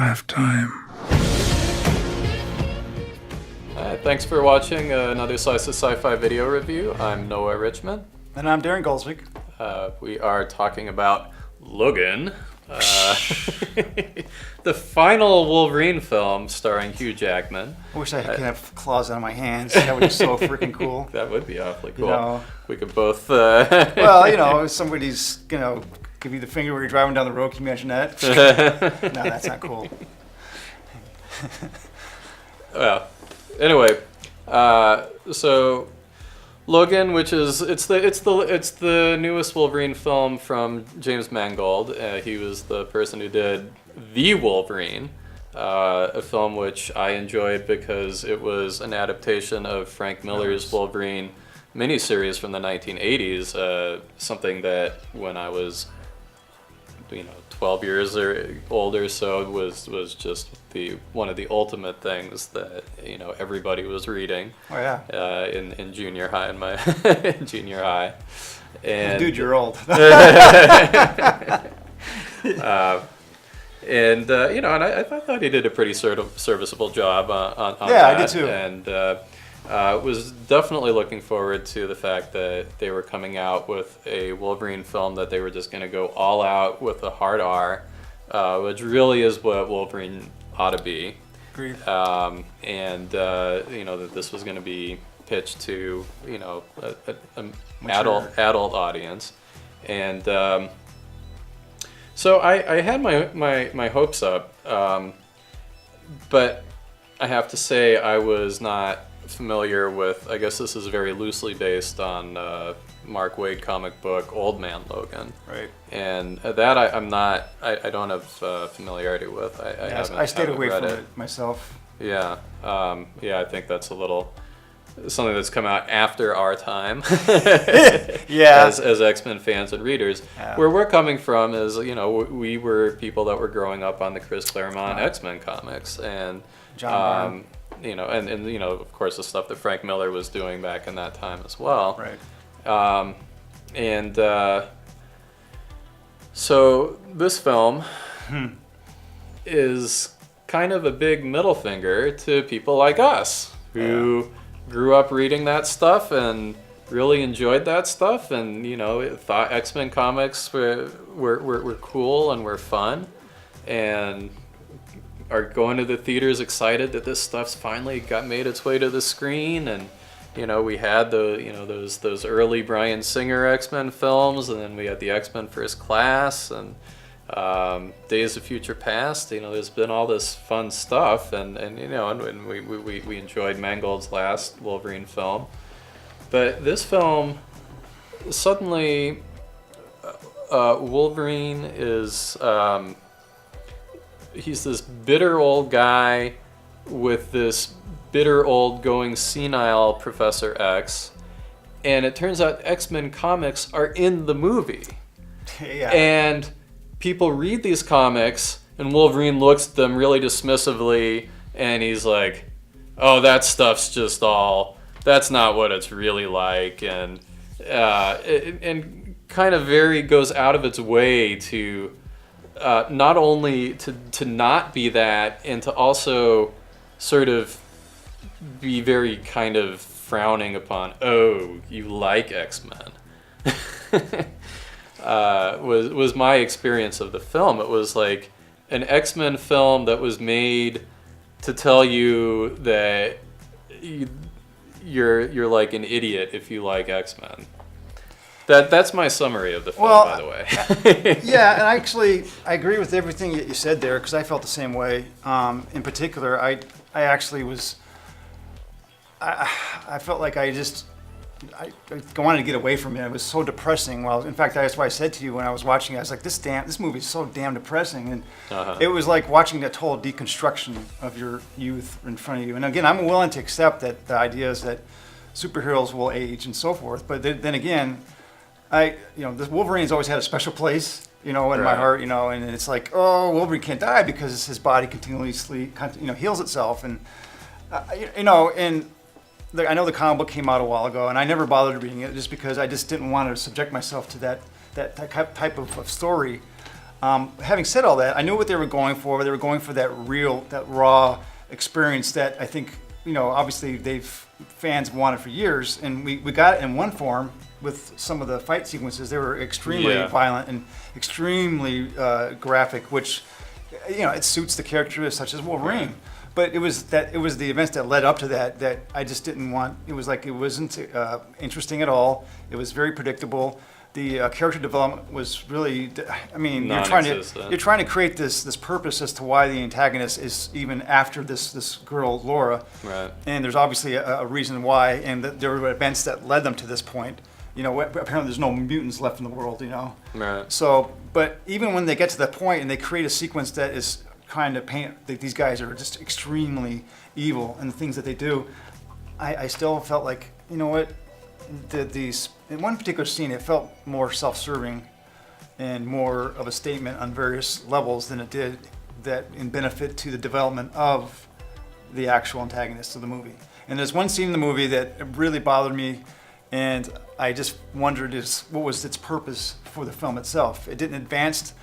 have time. Thanks for watching another Slice of SciFi video review. I'm Noah Richmond. And I'm Daren Goldsvik. We are talking about Logan, the final Wolverine film starring Hugh Jackman. I wish I could have claws on my hands. That would be so freaking cool. That would be awfully cool. You know, we could both... well, you know, if somebody's, give you the finger when you're driving down the road. Can you imagine that? No, that's not cool. Well, anyway, so Logan, which is it's the newest Wolverine film from James Mangold. He was the person who did The Wolverine, a film which I enjoyed because it was an adaptation of Frank Miller's Wolverine miniseries from the 1980s. Something that when I was 12 years or older, so was just one of the ultimate things that everybody was reading. Oh yeah. In junior high, in my in junior high, and dude, you're old. And I thought he did a pretty sort of serviceable job on yeah, that. I did too. And was definitely looking forward to the fact that they were coming out with a Wolverine film that they were just going to go all out with a hard R, which really is what Wolverine ought to be. Agreed. That this was going to be pitched to an adult audience, and so I had my hopes up, but I have to say I was not familiar with, I guess this is very loosely based on Mark Waid comic book Old Man Logan. Right. And that I don't have familiarity with. I stayed away from it myself. Yeah. I think that's a little something that's come out after our time. Yeah. As X-Men fans and readers. Yeah. Where we're coming from is, we were people that were growing up on the Chris Claremont X-Men comics, and John Byrne. And of course the stuff that Frank Miller was doing back in that time as well. Right. So this film is kind of a big middle finger to people like us who grew up reading that stuff and really enjoyed that stuff, and thought X-Men comics were cool and were fun, and are going to the theaters excited that this stuff's finally got made its way to the screen. And we had those early Bryan Singer X-Men films, and then we had the X-Men First Class and Days of Future Past. There's been all this fun stuff, and we enjoyed Mangold's last Wolverine film, but this film suddenly Wolverine is he's this bitter old guy with this bitter old going senile Professor X, and it turns out X-Men comics are in the movie. Yeah. And people read these comics, and Wolverine looks at them really dismissively, and he's like, "Oh, that stuff's just that's not what it's really like," and kind of goes out of its way to not only to not be that, and to also sort of be very kind of frowning upon, "Oh, you like X-Men." Was my experience of the film. It was like an X-Men film that was made to tell you that you're like an idiot if you like X-Men. That's my summary of the film, by the way. Yeah, and I agree with everything that you said there, because I felt the same way. In particular, I actually was. I felt like I wanted to get away from it. It was so depressing. Well, in fact, that's why I said to you when I was watching it, I was like, this movie is so damn depressing. And it was like watching that total deconstruction of your youth in front of you. And again, I'm willing to accept that the idea is that superheroes will age and so forth. But then again, this Wolverine's always had a special place, in my heart, and it's like, oh, Wolverine can't die because his body continually heals itself. And, I know the comic book came out a while ago, and I never bothered reading it just because I just didn't want to subject myself to that type of story. Having said all that, I knew what they were going for. They were going for that raw experience that I think, obviously fans wanted for years, and we got it in one form with some of the fight sequences. They were extremely violent and extremely graphic, which, it suits the character such as Wolverine. Right. But it was the events that led up to that I just didn't want. It was like it wasn't interesting at all. It was very predictable. The character development was really, you're trying to create this purpose as to why the antagonist is even after this girl Laura, right? And there's obviously a reason why, and there were events that led them to this point. Apparently there's no mutants left in the world. Right. So, but even when they get to that point and they create a sequence that is kind of paint that these guys are just extremely evil and the things that they do, I still felt like, these in one particular scene, it felt more self-serving and more of a statement on various levels than it did that in benefit to the development of the actual antagonist of the movie. And there's one scene in the movie that really bothered me, and I just wondered what was its purpose for the film itself. It didn't advance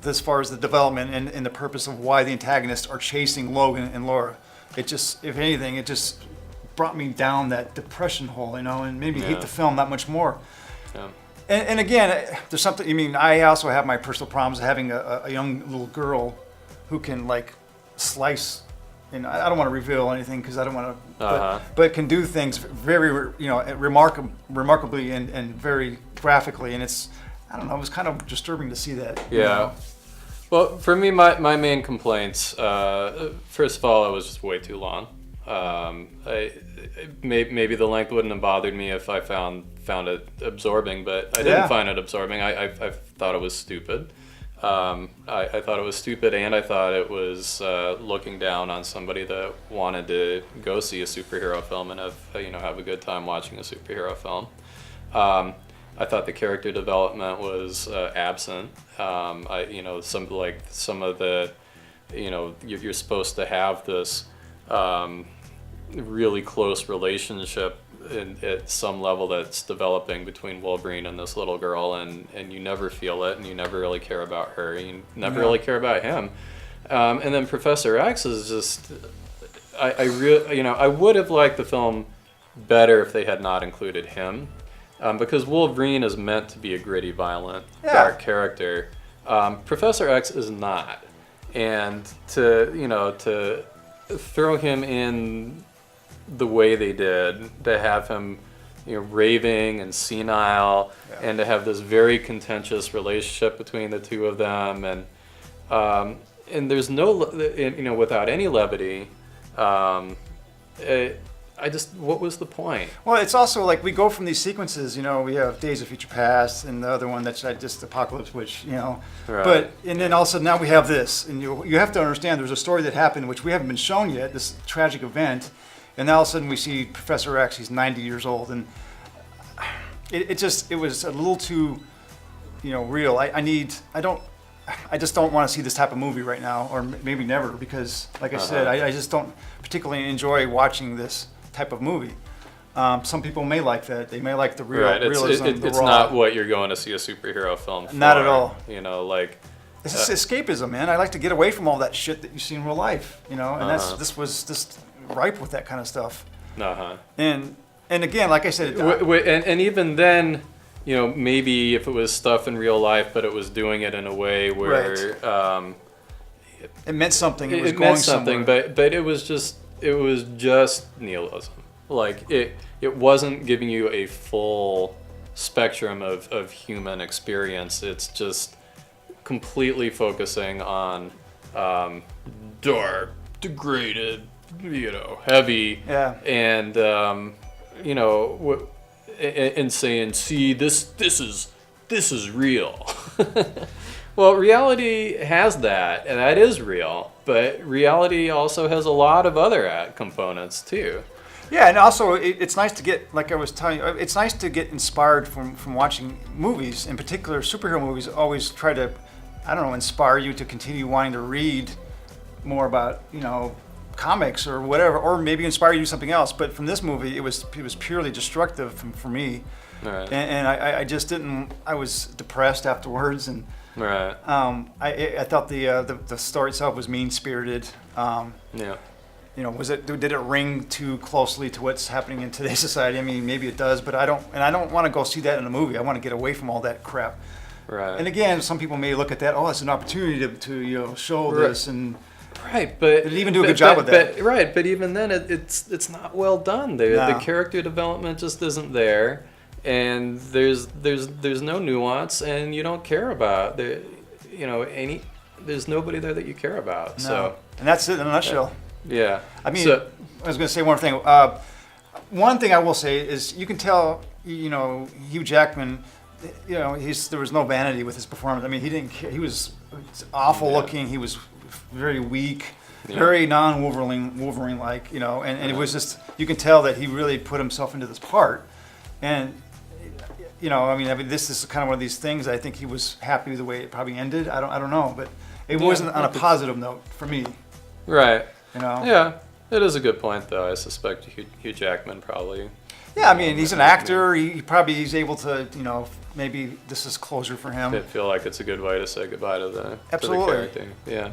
as far as the development and the purpose of why the antagonists are chasing Logan and Laura. It just, if anything, it just brought me down that depression hole, and made me hate the film that much more. Yeah. And again, there's something, I also have my personal problems having a young little girl who can slice, and I don't want to reveal anything because I don't want to, but can do things very, remarkably and very graphically, and it's, I don't know, it was kind of disturbing to see that. Yeah. Well, for me, my main complaints, first of all, it was just way too long. Maybe the length wouldn't have bothered me if I found it absorbing, but I didn't find it absorbing. I thought it was stupid. I thought it was stupid, and I thought it was looking down on somebody that wanted to go see a superhero film and have a good time watching a superhero film. I thought the character development was absent. Some of the, you're supposed to have this really close relationship at some level that's developing between Wolverine and this little girl, and you never feel it, and you never really care about her, you never really care about him. And then Professor X is just, I would have liked the film better if they had not included him. Because Wolverine is meant to be a gritty, violent, dark character. Professor X is not. And to throw him in the way they did, to have him raving and senile, and to have this very contentious relationship between the two of them, and there's no, without any levity, what was the point? Well, it's also we go from these sequences, we have Days of Future Past and the other one that's just Apocalypse, which, Right. But, and then all of a sudden now we have this, and you have to understand there's a story that happened which we haven't been shown yet, this tragic event, and now all of a sudden we see Professor X, he's 90 years old, and it was a little too, real. I just don't want to see this type of movie right now, or maybe never, because, like I said, I just don't particularly enjoy watching this type of movie. Some people may like that. They may like the realism. It's not what you're going to see a superhero film for. Not at all. It's escapism, man. I like to get away from all that shit that you see in real life. And this was just ripe with that kind of stuff. And again, like I said, and even then, maybe if it was stuff in real life, but it was doing it in a way where it meant something. It was it going meant something, somewhere. but it was just nihilism. It wasn't giving you a full spectrum of human experience. It's just completely focusing on dark, degraded, heavy, and and saying, "See, this is real." Well, reality has that, and that is real. But reality also has a lot of other components too. Yeah, and also it's nice to get, like I was telling you, it's nice to get inspired from watching movies. In particular, superhero movies always try to, inspire you to continue wanting to read more about, comics or whatever, or maybe inspire you to something else. But from this movie, it was purely destructive for me. Right. And I just didn't. I was depressed afterwards, and Right. I thought the story itself was mean spirited. Yeah. You know, did it ring too closely to what's happening in today's society? I mean, maybe it does, but I don't want to go see that in a movie. I want to get away from all that crap. Right. And again, some people may look at that. Oh, it's an opportunity to show this, and right, but did it even do a good job with that? But even then, it's not well done. The character development just isn't there, and there's no nuance, and you don't care about there's nobody there that you care about. No. So, and that's it in a nutshell. Yeah. I mean, I was going to say one thing. One thing I will say is you can tell, Hugh Jackman, there was no vanity with his performance. I mean, he didn't care. He was awful looking. He was very weak, very non-Wolverine-like, and it was just, you can tell that he really put himself into this part. And, I mean, this is kind of one of these things. I think he was happy with the way it probably ended. I don't know, but it wasn't on a positive note for me. Right. Yeah, it is a good point, though. I suspect Hugh Jackman probably. Yeah, I mean, he's an actor. He's able to, maybe this is closure for him. I feel like it's a good way to say goodbye to the character. Yeah.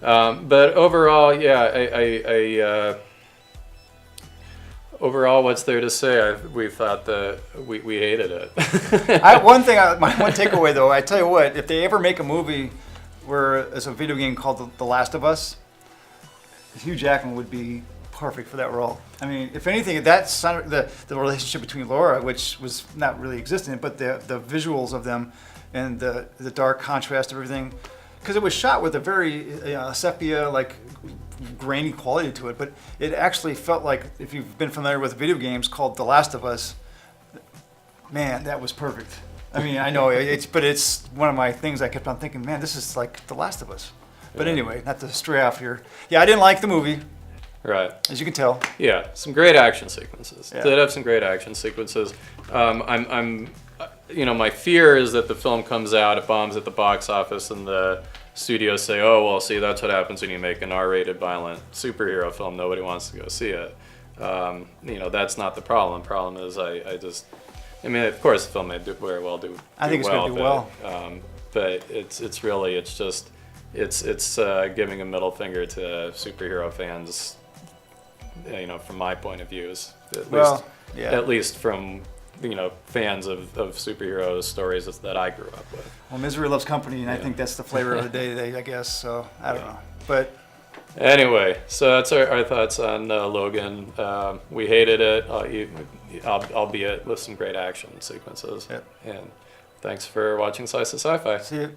But overall, I overall, what's there to say? We thought that we hated it. My one takeaway, though, I tell you what, if they ever make a movie where it's a video game called The Last of Us, Hugh Jackman would be perfect for that role. I mean, if anything, that's the relationship between Laura, which was not really existent, but the visuals of them and the dark contrast of everything, because it was shot with a very sepia, like grainy quality to it, but it actually felt like, if you've been familiar with video games called The Last of Us, man, that was perfect. I mean, I know but it's one of my things. I kept on thinking, man, this is like The Last of Us. But anyway, not to stray off here. Yeah, I didn't like the movie. Right. As you can tell. Yeah, some great action sequences. Yeah. Did have some great action sequences. My fear is that the film comes out, it bombs at the box office, and the studios say, oh, well, see, that's what happens when you make an R-rated violent superhero film. Nobody wants to go see it. That's not the problem. The problem is of course, the film may do very well. I think it's going to do well. But it's really giving a middle finger to superhero fans. From my point of view, at least from fans of superhero stories that I grew up with. Well, misery loves company, and I think that's the flavor of the day today, I guess. So I don't know, but anyway, so that's our thoughts on Logan. We hated it, albeit with some great action sequences. Yep. And thanks for watching Slice of SciFi. See you.